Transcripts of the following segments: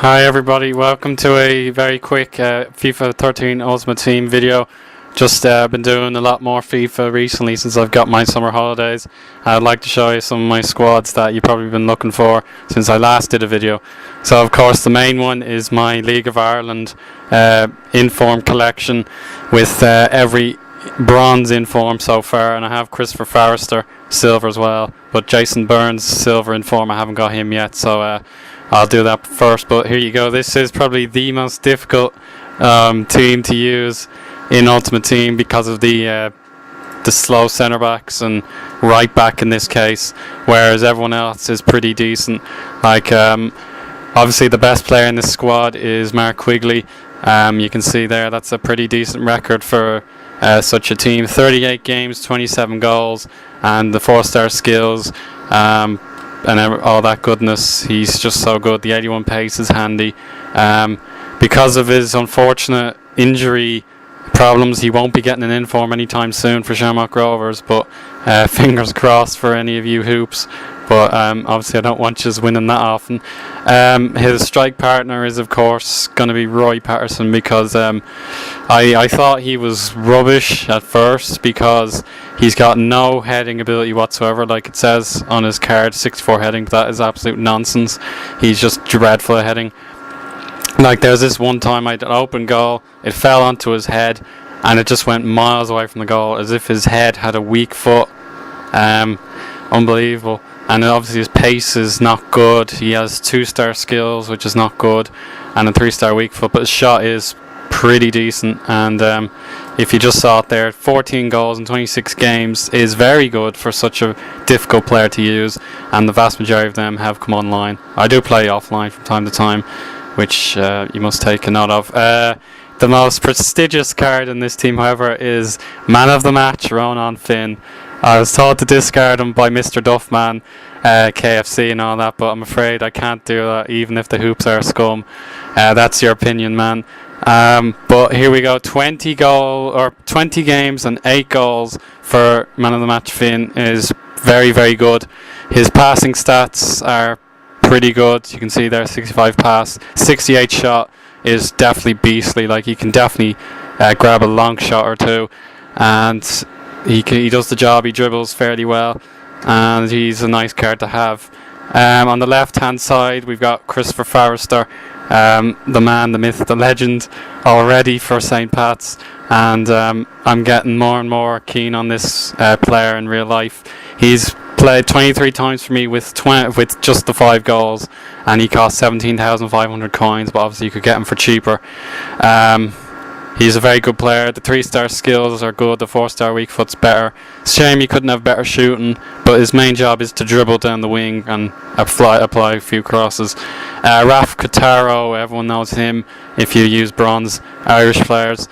Hi everybody, welcome to a very quick FIFA 13 Ultimate Team video. Just been doing a lot more FIFA recently since I've got my summer holidays. I'd like to show you some of my squads that you've probably been looking for since I last did a video. So of course the main one is my League of Ireland inform collection with every bronze inform so far, and I have Christopher Forrester silver as well, but Jason Burns silver inform, I haven't got him yet, so I'll do that first. But here you go. This is probably the most difficult team to use in Ultimate Team because of the slow centre backs and right back in this case, whereas everyone else is pretty decent. Like obviously the best player in this squad is Mark Quigley. You can see there that's a pretty decent record for such a team. 38 games, 27 goals, and the 4-star skills. And all that goodness. He's just so good. The 81 pace is handy. Because of his unfortunate injury problems, he won't be getting an inform anytime soon for Shamrock Rovers, but fingers crossed for any of you hoops. But obviously I don't want you winning that often. His strike partner is of course going to be Roy Patterson, because I thought he was rubbish at first because he's got no heading ability whatsoever. Like it says on his card, 64 heading, but that is absolute nonsense. He's just dreadful at heading. Like there's this one time I had an open goal, it fell onto his head and it just went miles away from the goal as if his head had a weak foot. Unbelievable. And obviously his pace is not good. He has 2-star skills, which is not good, and a 3-star weak foot, but his shot is pretty decent. And if you just saw it there, 14 goals in 26 games is very good for such a difficult player to use, and the vast majority of them have come online. I do play offline from time to time, which you must take a note of. The most prestigious card in this team, however, is Man of the Match, Ronan Finn. I was told to discard him by Mr. Duffman, KFC and all that, but I'm afraid I can't do that even if the hoops are scum. That's your opinion, man. But here we go. 20 games and 8 goals for Man of the Match Finn is very, very good. His passing stats are pretty good. You can see there, 65 pass, 68 shot is definitely beastly. Like he can definitely grab a long shot or two, and he does the job. He dribbles fairly well, and he's a nice card to have. On the left hand side we've got Christopher Forrester, the man, the myth, the legend already for St. Pat's, and I'm getting more and more keen on this player in real life. He's played 23 times for me with just the 5 goals, and he cost 17,500 coins, but obviously you could get him for cheaper. He's a very good player. The 3-star skills are good. The 4-star weak foot's better. Shame he couldn't have better shooting, but his main job is to dribble down the wing and apply a few crosses. Raf Kataro, everyone knows him if you use bronze Irish players.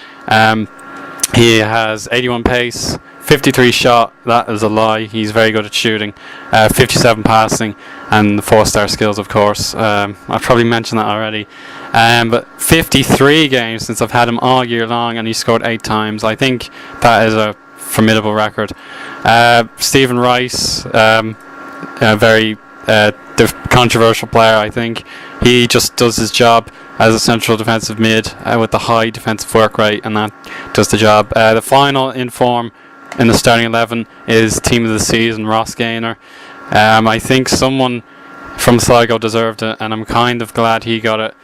He has 81 pace, 53 shot, that is a lie. He's very good at shooting. 57 passing, and the 4-star skills, of course. I've probably mentioned that already. But 53 games since I've had him all year long, and he scored 8 times. I think that is a formidable record. Stephen Rice, a very controversial player, I think. He just does his job as a central defensive mid with the high defensive work rate, and that does the job. The final inform in the starting 11 is team of the season, Ross Gaynor. I think someone from Sligo deserved it, and I'm kind of glad he got it.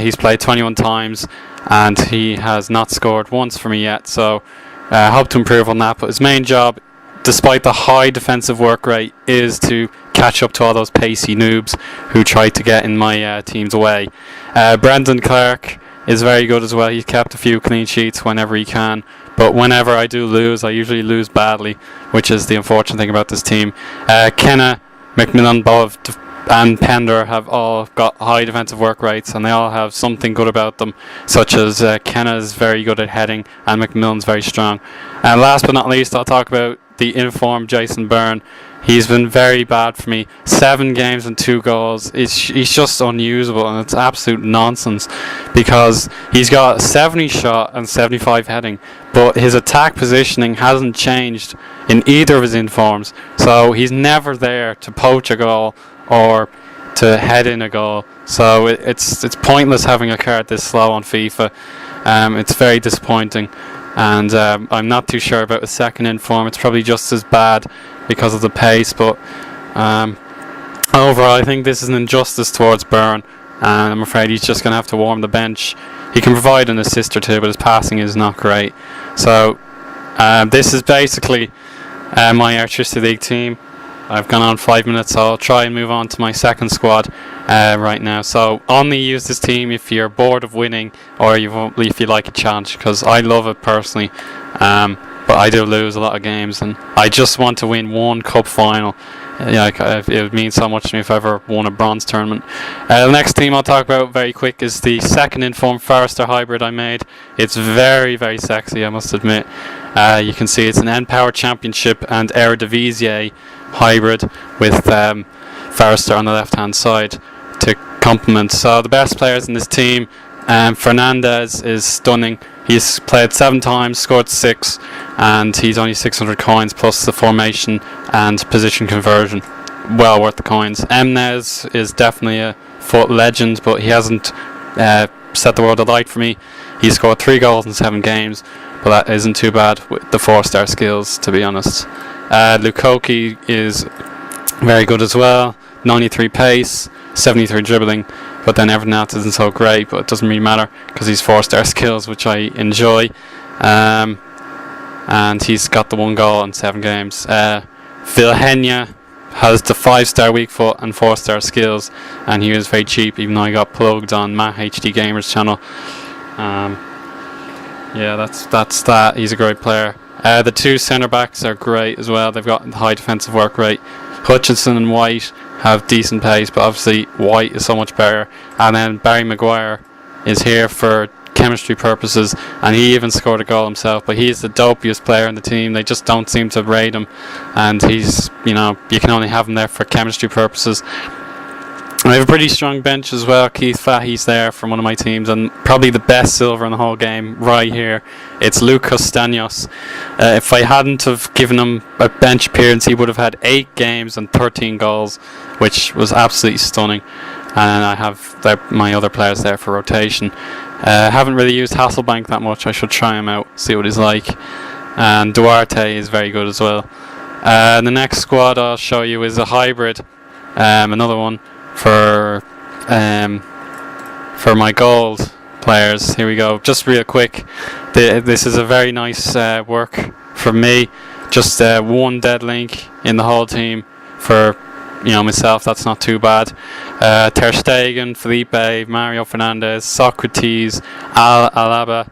He's played 21 times and he has not scored once for me yet, so I hope to improve on that. But his main job, despite the high defensive work rate, is to catch up to all those pacey noobs who try to get in my team's way. Brendan Clark is very good as well. He's kept a few clean sheets whenever he can, but whenever I do lose, I usually lose badly, which is the unfortunate thing about this team. Kenna, McMillan, Bov and Pender have all got high defensive work rates, and they all have something good about them, such as Kenna is very good at heading and McMillan's very strong. And last but not least, I'll talk about the informed Jason Byrne. He's been very bad for me. 7 games and 2 goals. He's just unusable, and it's absolute nonsense because he's got 70 shot and 75 heading, but his attack positioning hasn't changed in either of his informs. So he's never there to poach a goal or to head in a goal. So it's pointless having a card this slow on FIFA. It's very disappointing, and I'm not too sure about the second in form. It's probably just as bad because of the pace, but overall I think this is an injustice towards Byrne, and I'm afraid he's just going to have to warm the bench. He can provide an assist or two, but his passing is not great. So this is basically my Electricity League team. I've gone on 5 minutes, so I'll try and move on to my second squad right now. So only use this team if you're bored of winning or if you like a challenge, because I love it personally, but I do lose a lot of games, and I just want to win one cup final. It would mean so much to me if I ever won a bronze tournament. The next team I'll talk about very quick is the second informed Forester hybrid I made. It's very, very sexy, I must admit. You can see it's an Npower Championship and Eredivisie hybrid with Forester on the left hand side to complement. So the best players in this team, Fernandez is stunning. He's played 7 times, scored 6, and he's only 600 coins plus the formation and position conversion. Well worth the coins. Emnes is definitely a foot legend, but he hasn't set the world alight for me. He scored 3 goals in 7 games, but that isn't too bad with the 4-star skills, to be honest. Lukoki is very good as well. 93 pace, 73 dribbling, but then everything else isn't so great, but it doesn't really matter because he's 4-star skills, which I enjoy. And he's got the 1 goal in 7 games. Vilhena has the 5-star weak foot and 4-star skills, and he was very cheap, even though I got plugged on Matt HD Gamer's channel. Yeah, that's that. He's a great player. The 2 centre backs are great as well. They've got high defensive work rate. Hutchinson and White have decent pace, but obviously White is so much better. And then Barry Maguire is here for chemistry purposes, and he even scored a goal himself, but he's the dopiest player in the team. They just don't seem to rate him, and he's, you can only have him there for chemistry purposes. I have a pretty strong bench as well. Keith Fahey's there from one of my teams, and probably the best silver in the whole game right here. It's Lucas Stanios. If I hadn't have given him a bench appearance, he would have had 8 games and 13 goals, which was absolutely stunning. And I have my other players there for rotation. Haven't really used Hasselbank that much. I should try him out, see what he's like. And Duarte is very good as well. The next squad I'll show you is a hybrid, another one for my gold players. Here we go. Just real quick, this is a very nice work from me. Just 1 dead link in the whole team for myself. That's not too bad. Ter Stegen, Felipe, Mario Fernandez, Socrates, Alaba,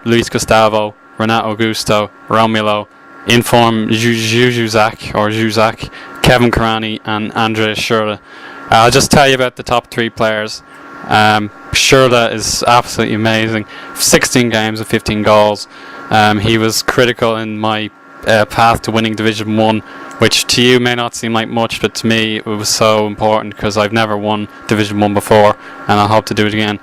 Luis Gustavo, Renato Augusto, Romulo, inform Zuzak, Kevin Karani, and Andrea Schürrle. I'll just tell you about the top 3 players. Schürrle is absolutely amazing. 16 games and 15 goals. He was critical in my path to winning Division 1, which to you may not seem like much, but to me it was so important because I've never won Division 1 before, and I hope to do it again.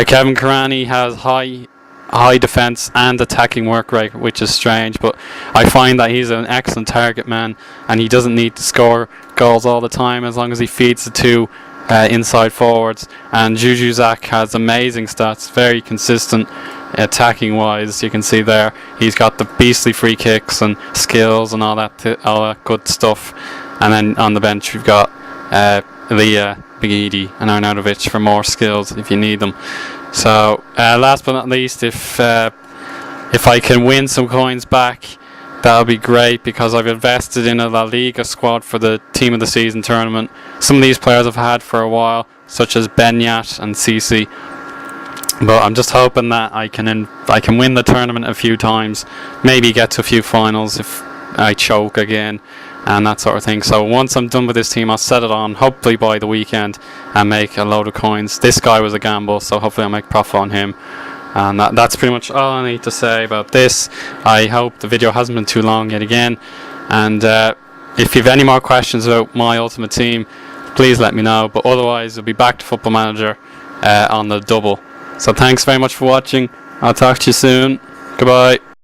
Kevin Karani has high defence and attacking work rate, which is strange, but I find that he's an excellent target man, and he doesn't need to score goals all the time as long as he feeds the 2 inside forwards. And Zuzak has amazing stats, very consistent attacking wise. You can see there he's got the beastly free kicks and skills and all that good stuff. And then on the bench we've got Leah, Bigidi and Arnautovic for more skills if you need them. So last but not least, if I can win some coins back, that'll be great, because I've invested in a La Liga squad for the Team of the Season tournament. Some of these players I've had for a while, such as Benyat and Cici, but I'm just hoping that I can win the tournament a few times, maybe get to a few finals if I choke again and that sort of thing. So once I'm done with this team, I'll set it on hopefully by the weekend and make a load of coins. This guy was a gamble, so hopefully I'll make profit on him. And that's pretty much all I need to say about this. I hope the video hasn't been too long yet again, and if you have any more questions about my ultimate team, please let me know. But otherwise we'll be back to Football Manager on the double. So thanks very much for watching. I'll talk to you soon. Goodbye.